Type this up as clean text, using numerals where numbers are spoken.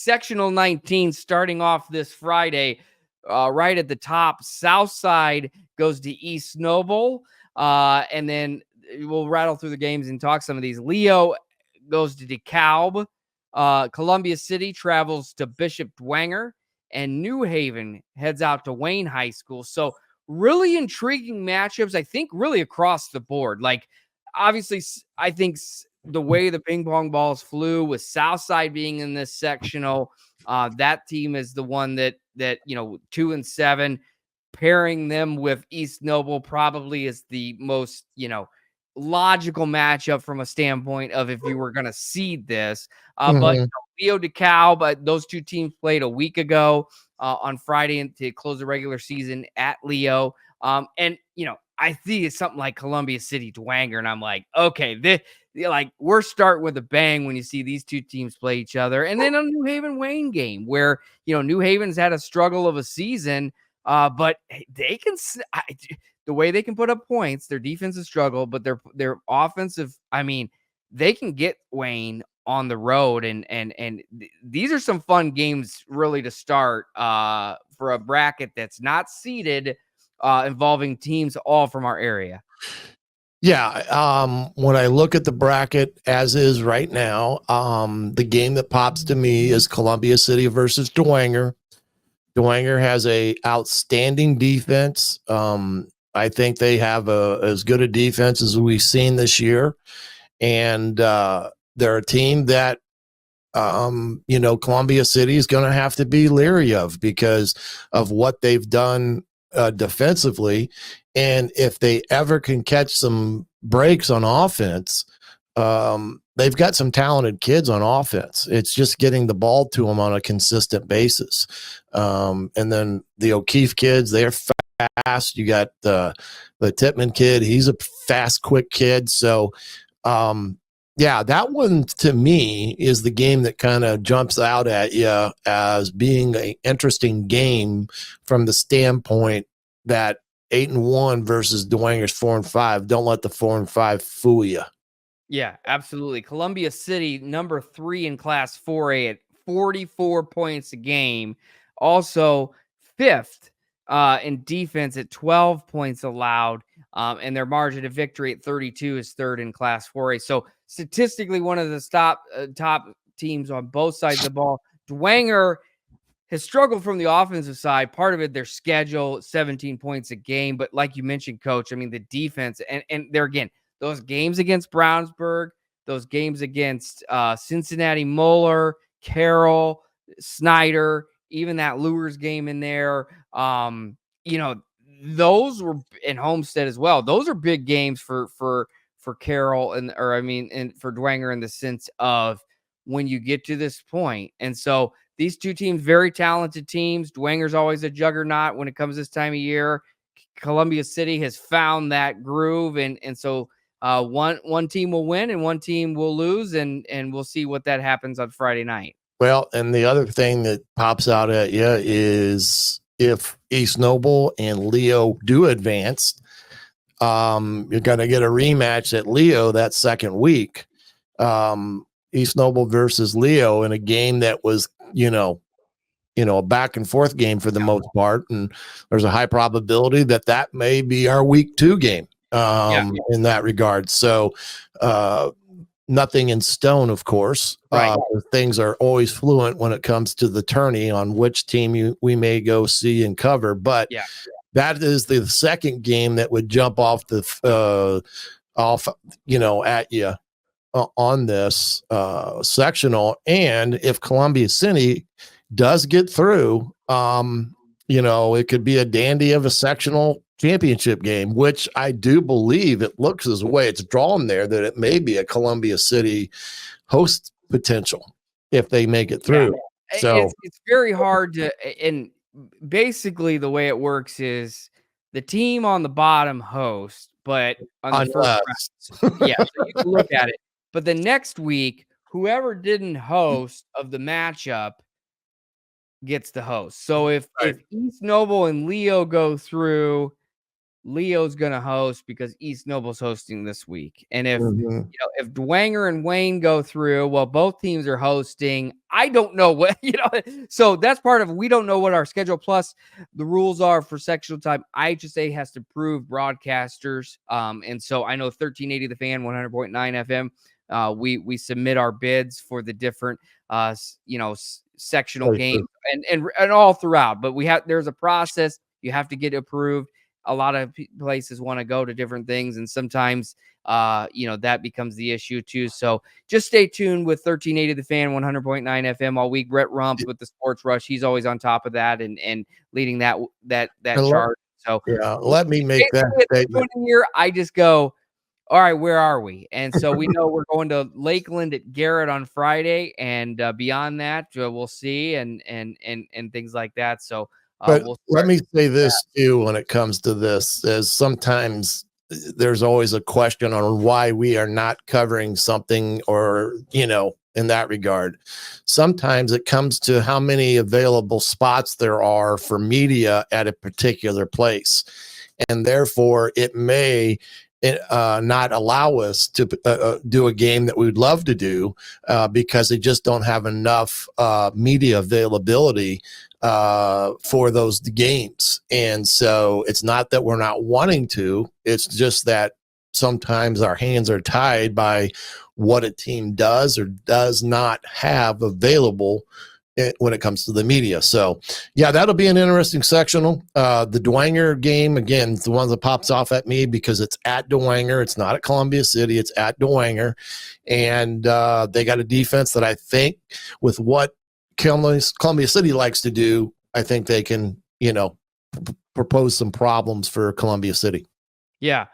Sectional 19 starting off this Friday. Right at the top, Southside goes to East Noble. And then we'll rattle through the games and talk some of these. Leo goes to DeKalb. Columbia City travels to Bishop Dwenger. And New Haven heads out to Wayne High School. So really intriguing matchups, I think, really across the board. Like, obviously, I think the way the ping pong balls flew with Southside being in this sectional, that team is the one that 2-7, pairing them with East Noble probably is the most, logical matchup from a standpoint of if you were going to seed this. But Leo DeKalb, but those two teams played a week ago on Friday to close the regular season at Leo. And I see it's something like Columbia City Dwenger, and I'm like, okay, we're starting with a bang when you see these two teams play each other. And then a New Haven Wayne game where New Haven's had a struggle of a season, but they can. The way they can put up points, their defense is struggle, but their offensive, I mean, they can get Wayne on the road, and these are some fun games really to start for a bracket that's not seeded, involving teams all from our area. Yeah, when I look at the bracket as is right now, the game that pops to me is Columbia City versus Dwenger. Dwenger has a outstanding defense. I think they have as good a defense as we've seen this year. And they're a team that, Columbia City is going to have to be leery of because of what they've done defensively. And if they ever can catch some breaks on offense, they've got some talented kids on offense. It's just getting the ball to them on a consistent basis. And then the O'Keefe kids, they're fast. You got the Tippmann kid. He's a fast, quick kid. So, that one to me is the game that kind of jumps out at you as being an interesting game from the standpoint that 8-1 versus Dwenger's 4-5. Don't let the 4-5 fool you. Yeah, absolutely. Columbia City, number 3 in Class 4A at 44 points a game. Also, 5th in defense at 12 points allowed. And their margin of victory at 32 is 3rd in Class 4A. So statistically, one of the top teams on both sides of the ball. Dwenger has struggled from the offensive side. Part of it, their schedule, 17 points a game. But like you mentioned, Coach, I mean, the defense, and there again, those games against Brownsburg, those games against Cincinnati, Moeller, Carroll, Snyder, even that Lures game in there, those were in Homestead as well. Those are big games for Carroll and for Dwenger in the sense of when you get to this point. And so these two teams, very talented teams. Dwenger's always a juggernaut when it comes this time of year. Columbia City has found that groove, and so one team will win and one team will lose, and we'll see what that happens on Friday night. Well, and the other thing that pops out at you is if East Noble and Leo do advance, you're going to get a rematch at Leo that second week. East Noble versus Leo in a game that was, a back and forth game for the most part. And there's a high probability that may be our week 2 game in that regard. So nothing in stone, of course. Right. Things are always fluent when it comes to the tourney on which team we may go see and cover. But that is the second game that would jump off at you on this sectional. And if Columbia City does get through, it could be a dandy of a sectional championship game, which I do believe it looks as the way it's drawn there that it may be a Columbia City host potential if they make it through. Yeah. So it's very hard to, and basically the way it works is the team on the bottom host, but on the first round, so you can look at it. But the next week, whoever didn't host of the matchup gets the host. So if East Noble and Leo go through, Leo's going to host because East Noble's hosting this week. And if Mhm. if Dwanger and Wayne go through, well, both teams are hosting. I don't know what, so that's part of, we don't know what our schedule plus the rules are for sectional time. IHSA has to prove broadcasters. And so I know 1380 The Fan, 100.9 FM. We submit our bids for the different, sectional games and all throughout, but there's a process. You have to get approved. A lot of places want to go to different things, and sometimes that becomes the issue too. So just stay tuned with 1380 The Fan, 100.9 FM all week. Brett Rump with the Sports Rush, he's always on top of that and leading that charge. So let me make that statement here. I just go, all right, where are we? And so we know we're going to Lakeland at Garrett on Friday, and beyond that, we'll see and things like that. So but let me say this too, when it comes to this, is sometimes there's always a question on why we are not covering something, or, in that regard. Sometimes it comes to how many available spots there are for media at a particular place. And therefore it may not allow us to do a game that we would love to do because they just don't have enough media availability for those games. And so it's not that we're not wanting to, it's just that sometimes our hands are tied by what a team does or does not have available when it comes to the media. So yeah, that'll be an interesting sectional. The Dwanger game, again, it's the one that pops off at me because it's at Dwanger. It's not at Columbia City. It's at Dwanger. And they got a defense that I think, with what Columbia City likes to do, I think they can, propose some problems for Columbia City. Yeah.